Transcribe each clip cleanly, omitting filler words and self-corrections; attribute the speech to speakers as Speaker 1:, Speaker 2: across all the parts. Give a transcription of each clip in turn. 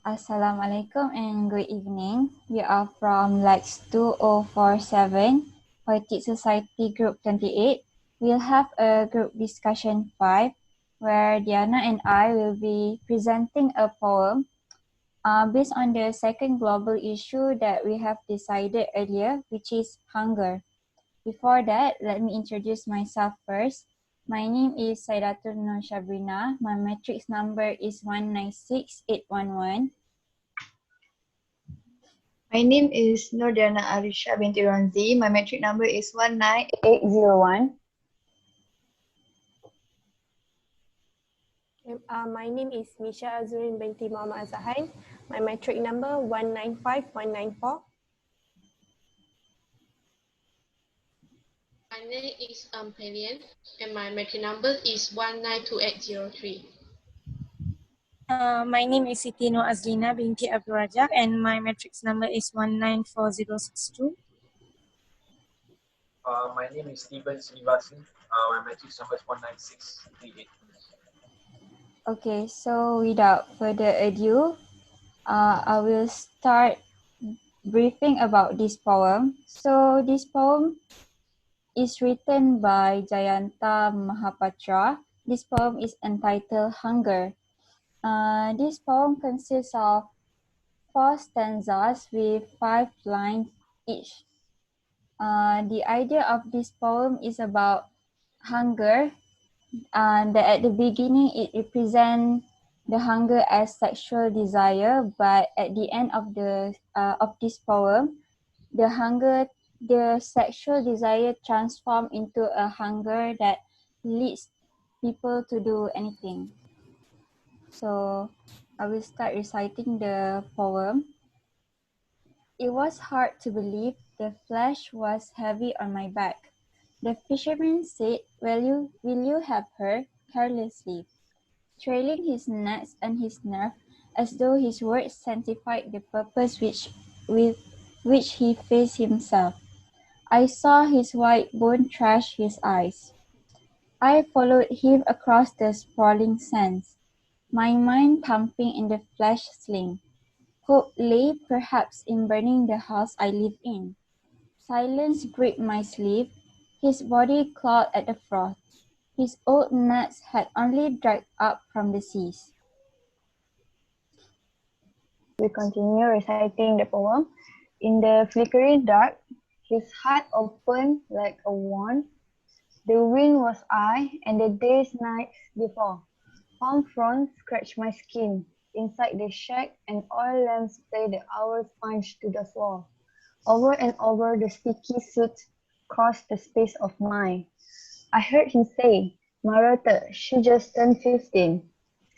Speaker 1: Assalamualaikum and good evening. We are from LAX2047, Poetic Society Group 28. We'll have a group discussion 5 where Diana and I will be presenting a poem based on the second global issue that we have decided earlier, which is hunger. Before that, let me introduce myself first. My name is Saidatul Nur Shabrina. My matrix number is 196811.
Speaker 2: My name is Nordiana Arisha binti Ranzi. My metric number is 19801.
Speaker 3: My name is Misha Azurin binti Muhammad Azahan. My metric number 195194.
Speaker 4: My name is Pelian and my metric number is 192803.
Speaker 5: My name is Siti Nur Azlina binti Abdul Razak and my matrix number is 194062.
Speaker 6: My name is Steven Srivasan. My matrix number is 19638.
Speaker 1: Okay, so without further ado, I will start briefing about this poem. So this poem is written by Jayanta Mahapatra. This poem is entitled Hunger. This poem consists of 4 stanzas with 5 lines each. The idea of this poem is about hunger. That at the beginning it represents the hunger as sexual desire, but at the end of this poem, the sexual desire transform into a hunger that leads people to do anything. So I will start reciting the poem. It was hard to believe the flesh was heavy on my back. The fisherman said, will you have her? Carelessly, trailing his nets and his nerve, as though his words sanctified the purpose with which he faced himself. I saw his white bone trash his eyes. I followed him across the sprawling sands, my mind pumping in the flesh sling. Hope lay perhaps in burning the house I live in. Silence gripped my sleeve, his body clawed at the froth. His old nets had only dragged up from the seas.
Speaker 2: We continue reciting the poem. In the flickering dark, his heart opened like a wand. The wind was I, and the days nights before. Palm fronds scratched my skin. Inside the shack, an oil lamps play the hours punched to the floor. Over and over the sticky soot crossed the space of mine. I heard him say, Martha, she just turned 15.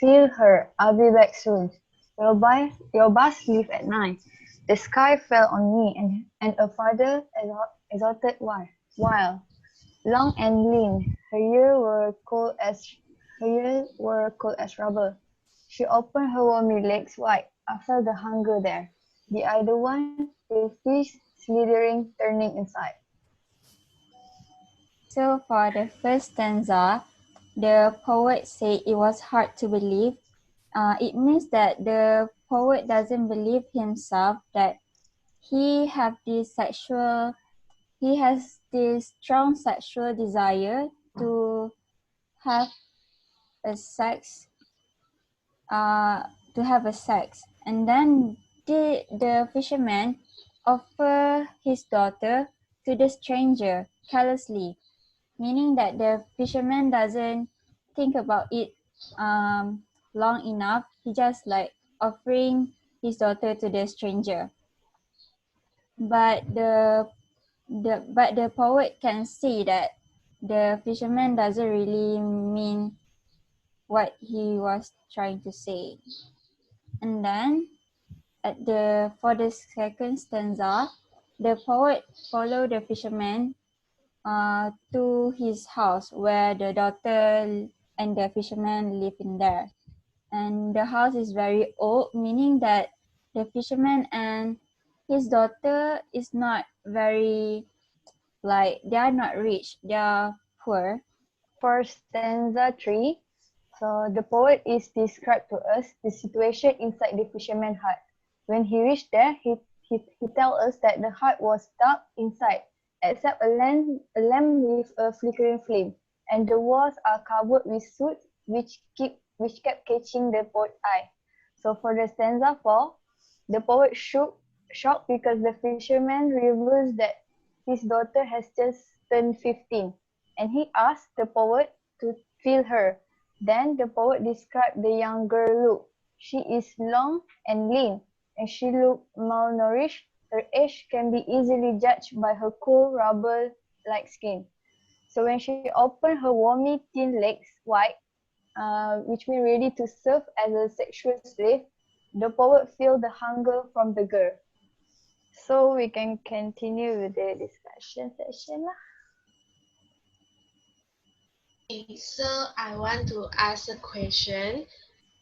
Speaker 2: Feel her, I'll be back soon. Your bus leave at 9. The sky fell on me and a father exalted while, long and lean, her ears were cold as rubber. She opened her warm legs wide. I felt the hunger there. The other one, the fish slithering, turning inside.
Speaker 1: So for the first stanza, the poet said it was hard to believe. It means that the poet doesn't believe himself that he has this strong sexual desire to have a sex, and then the fisherman offer his daughter to the stranger carelessly, meaning that the fisherman doesn't think about it long enough. He just like offering his daughter to the stranger. But the poet can see that the fisherman doesn't really mean what he was trying to say. And then for the second stanza, the poet followed the fisherman to his house where the daughter and the fisherman live in there. And the house is very old, meaning that the fisherman and his daughter is not very, like, they are not rich, they are poor.
Speaker 2: For stanza 3, So the poet is described to us the situation inside the fisherman hut. When he reached there, he tells us that the hut was dark inside, except a lamp with a flickering flame, and the walls are covered with soot which kept catching the poet's eye. So for the stanza 4, the poet shocked because the fisherman reveals that his daughter has just turned 15, and he asks the poet to feel her. Then the poet described the young girl look. She is long and lean, and she looked malnourished. Her age can be easily judged by her cool rubber-like skin. So when she opened her wormy thin legs wide, which means ready to serve as a sexual slave, the poet feel the hunger from the girl. So we can continue with the discussion session lah.
Speaker 4: Okay, so I want to ask a question.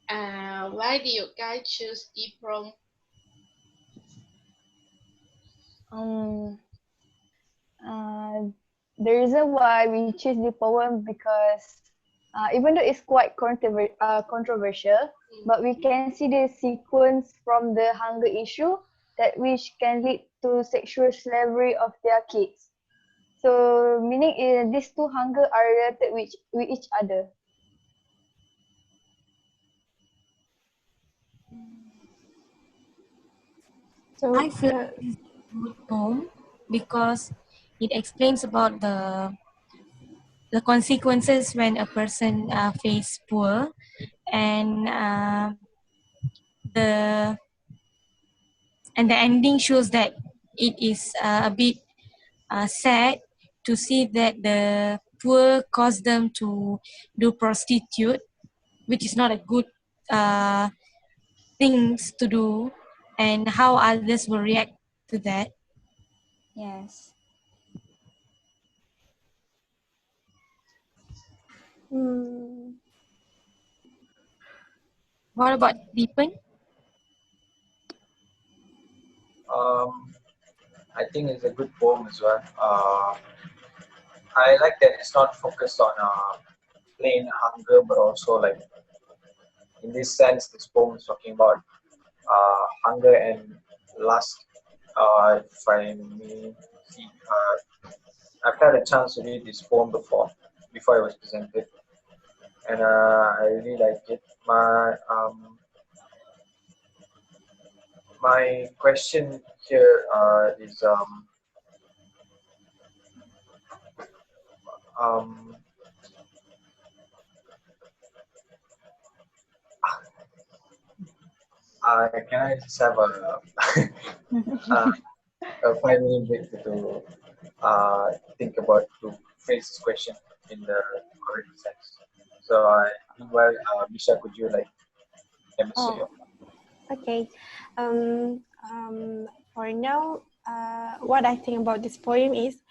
Speaker 4: Why do you guys choose the poem?
Speaker 2: The reason why we choose the poem because even though it's quite controversial, but we can see the sequence from the hunger issue that which can lead to sexual slavery of their kids. So meaning these two hunger are related with each other.
Speaker 3: So
Speaker 5: I feel it's a good poem because it explains about the consequences when a person face poor, and the the ending shows that it is a bit sad to see that the poor cause them to do prostitute, which is not a good uh, things to do, and how others will react to that.
Speaker 1: Yes.
Speaker 5: What about Deepan?
Speaker 6: I think it's a good poem as well. I like that it's not focused on plain hunger, but also like in this sense, this poem is talking about hunger and lust. If I may see, I've had a chance to read this poem before it was presented, and I really like it. My question here is um, can I just have a 5 minute break to think about to phrase this question in the correct sense? So, meanwhile, Misha, could you like demonstrate your?
Speaker 3: okay. For now, what I think about this poem is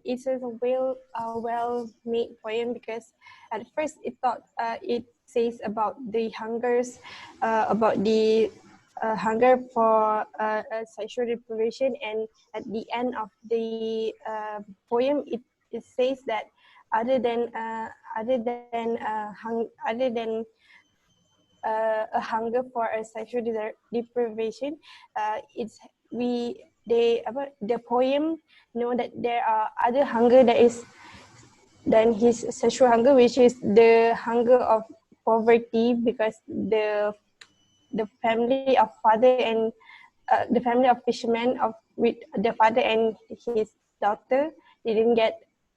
Speaker 3: it's a well-made poem because at first it says about the hungers, about the hunger for sexual deprivation, and at the end of the poem, it says that other than a hunger for a sexual deprivation, it's the poem know that there are other hunger that is than his sexual hunger, which is the hunger of poverty, because the family of father and the family of fishermen of with the father and his daughter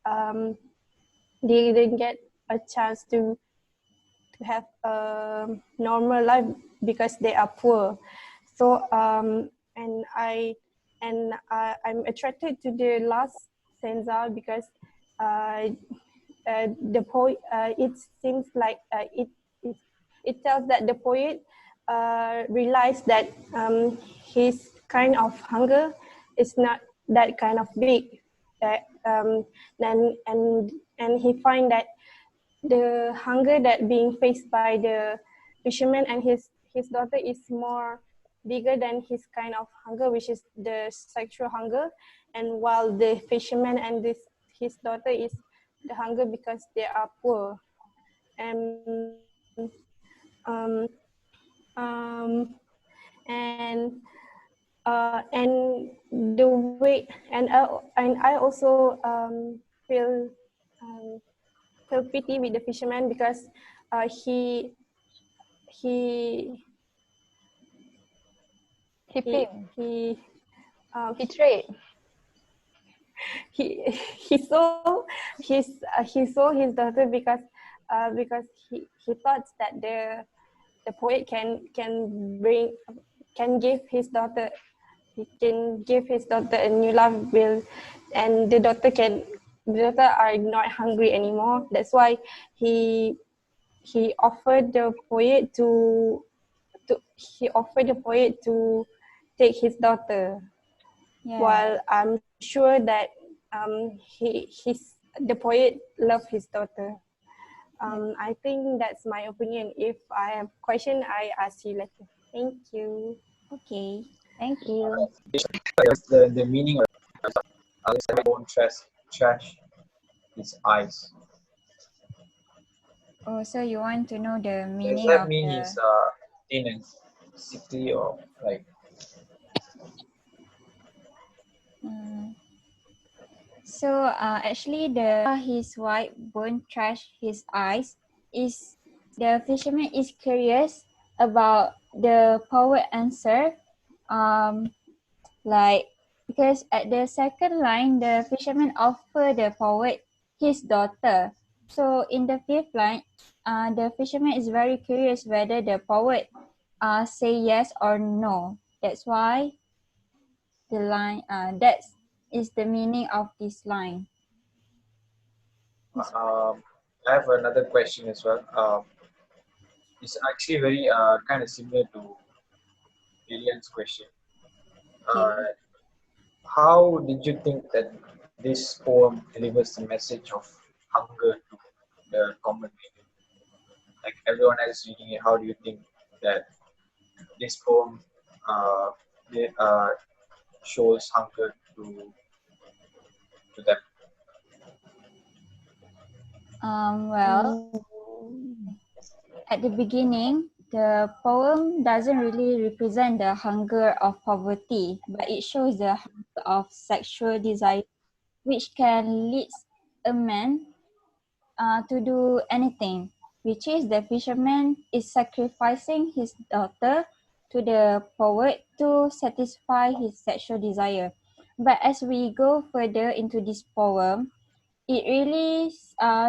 Speaker 3: um, didn't get a chance to have a normal life because they are poor. So I'm attracted to the last stanza because it seems like it tells that the poet realized that his kind of hunger is not that kind of big, that and he find that the hunger that being faced by the fisherman and his daughter is more bigger than his kind of hunger, which is the sexual hunger, and while the fisherman and his daughter is the hunger because they are poor. um, and the way and I also feel feel pity with the fisherman because he he he
Speaker 2: Tipping.
Speaker 3: he um,
Speaker 2: He trade.
Speaker 3: he he saw his daughter because he thought that the poet can give his daughter a new love will, and the daughter are not hungry anymore. That's why he offered the poet to take his daughter.
Speaker 1: Yeah.
Speaker 3: While I'm sure that the poet loved his daughter. I think that's my opinion. If I have question, I ask you later. Thank you.
Speaker 1: Okay.
Speaker 2: Thank you.
Speaker 6: The meaning of Alex won't trash his eyes.
Speaker 1: Oh, so you want to know the
Speaker 6: Does
Speaker 1: meaning
Speaker 6: that
Speaker 1: of
Speaker 6: mean
Speaker 1: the...
Speaker 6: he's thin and sickly or like?
Speaker 1: So actually his wife won't trash his eyes is the fisherman is curious about the poet answer. Like because at the second line the fisherman offer the poet his daughter. So in the fifth line, the fisherman is very curious whether the poet say yes or no. That's why the line that is the meaning of this line.
Speaker 6: I have another question as well. It's actually very kind of similar to Lillian's question.
Speaker 1: Okay.
Speaker 6: How did you think that this poem delivers the message of hunger to the common people? Like everyone else reading it, how do you think that this poem uh, shows hunger to them?
Speaker 1: Well, at the beginning, the poem doesn't really represent the hunger of poverty, but it shows the hunger of sexual desire, which can lead a man to do anything, which is the fisherman is sacrificing his daughter to the poet to satisfy his sexual desire. But as we go further into this poem, it really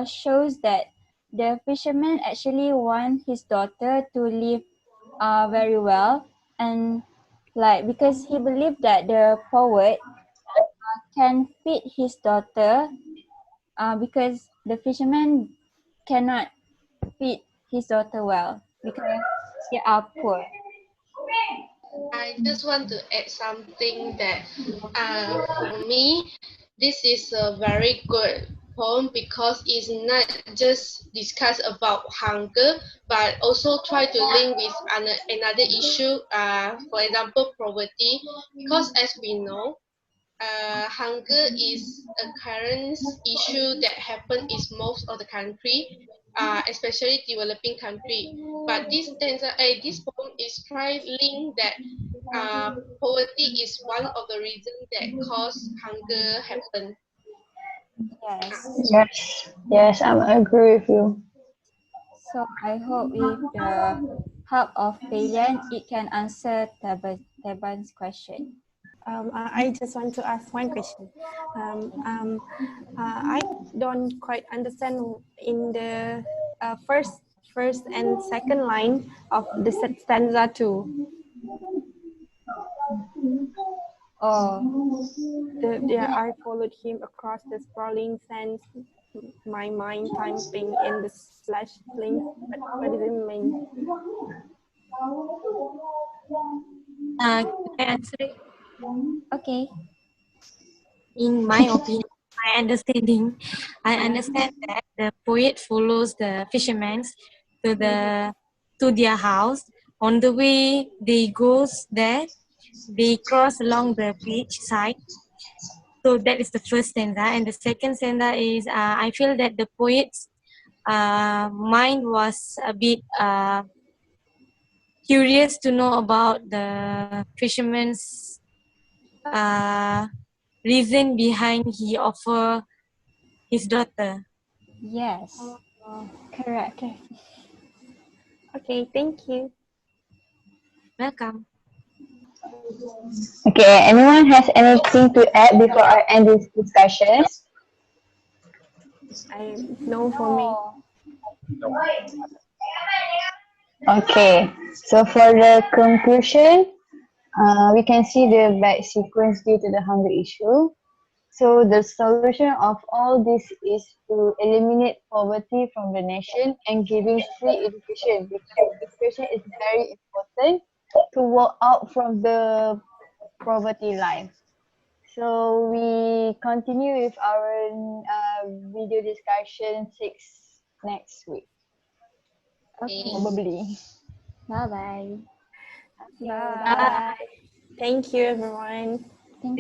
Speaker 1: shows that the fisherman actually want his daughter to live very well, and like because he believed that the poet can feed his daughter because the fisherman cannot feed his daughter well because they are poor.
Speaker 4: I just want to add something that for me, this is a very good poem because it's not just discuss about hunger, but also try to link with another issue, for example, poverty. Because as we know, hunger is a current issue that happen in most of the country, especially developing country. But this poem is trying link that poverty is one of the reasons that cause hunger happen.
Speaker 1: Yes.
Speaker 2: Yes. Yes, I agree with you.
Speaker 1: So I hope with the help of Pelian, it can answer Teban's question.
Speaker 3: I just want to ask one question. I don't quite understand in the first and second line of the stanza 2.
Speaker 1: Oh,
Speaker 3: I followed him across the sprawling sands, my mind typing in the slash links. What does it mean?
Speaker 5: Can I answer it?
Speaker 1: okay.
Speaker 5: In my opinion, my understanding, I understand that the poet follows the fishermen to their house. On the way they goes there, they cross along the beach side. So that is the first stanza, and the second stanza is I feel that the poets mind was a bit curious to know about the fisherman's reason behind he offer his daughter.
Speaker 1: Yes,
Speaker 3: Oh,
Speaker 1: correct.
Speaker 3: okay. Okay, thank you.
Speaker 5: Welcome.
Speaker 2: Okay, anyone has anything to add before I end this discussion?
Speaker 3: I know for me.
Speaker 1: No.
Speaker 6: No.
Speaker 2: Okay, so for the conclusion, we can see the bad sequence due to the hunger issue. So the solution of all this is to eliminate poverty from the nation and giving free education, because education is very important to walk out from the poverty line. So we continue with our video discussion next week,
Speaker 1: Okay.
Speaker 2: probably.
Speaker 1: Bye bye.
Speaker 3: Bye. Thank you, everyone.
Speaker 1: Thank you.